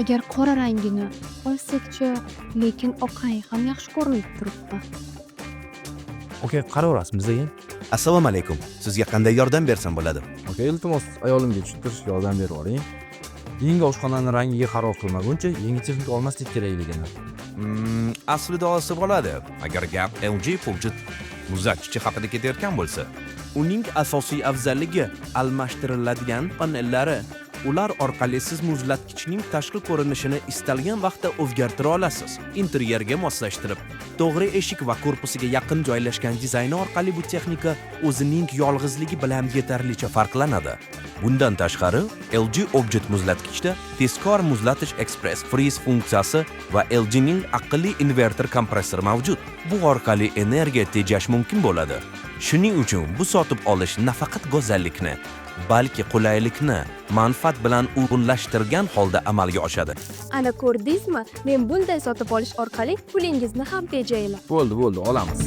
Agar qora rangini olsak-chi, lekin oq rang ham yaxshi ko'rinib turibdi. Okey, qaraverasizmi degan? Assalomu alaykum. Sizga qanday yordam bersam bo'ladi? Okey, iltimos ayolimga tushuntirishga yordam berib yuboring. Yangi oshxonani rangiga qaror qilmaguncha yangi texnika olmaslik kerakligini. Aslida olsa bo'ladi. Agar gap LG Peugeot muzlatgichi haqida ketayotgan bo'lsa, uning asosiy afzalligi almashtiriladigan panellari. Ular orqali siz muzlatgichning tashqi ko'rinishini istalgan vaqtda o'zgartira olasiz. Interyerga moslashtirib, to'g'ri eshik va korpusiga yaqin joylashgan dizayni orqali bu texnika o'zining yolg'izligi bilan yetarlicha farqlanadi. Bundan tashqari, LG Objet muzlatgichda tezkor muzlatish Express Freeze funksiyasi va LG ning aqlli inverter kompressori mavjud. Bu orqali energiya tejash mumkin bo'ladi. Shuning uchun bu sotib olish nafaqat go'zallikni, balki qulaylikni manfaat bilan uyg'unlashtirgan holda amalga oshadi. Ana ko'rdingizmi? Men bunday sotib olish orqali pulingizni ham tejayman. Bo'ldi, olamiz.